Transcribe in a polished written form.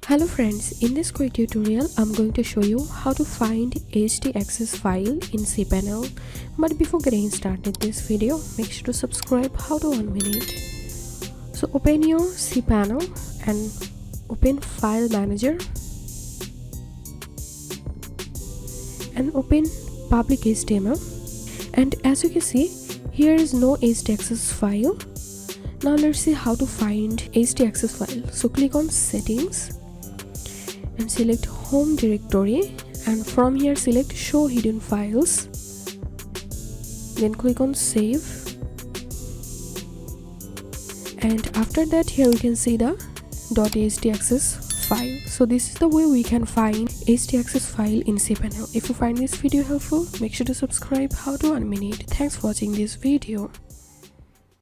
Hello friends, in this quick tutorial I'm going to show you how to find htaccess file in cPanel. But before getting started this video, make sure to subscribe. How to 1 minute. So open your cPanel and open File Manager and open public HTML, and as you can see here is no htaccess file. Now let's see how to find htaccess file. So click on Settings and select Home Directory, and from here select Show Hidden Files, then click on Save, and after that here we can see the .htaccess file. So this is the way we can find htaccess file in cPanel. If you find this video helpful, make sure to subscribe. How to 1 minute. Thanks for watching this video.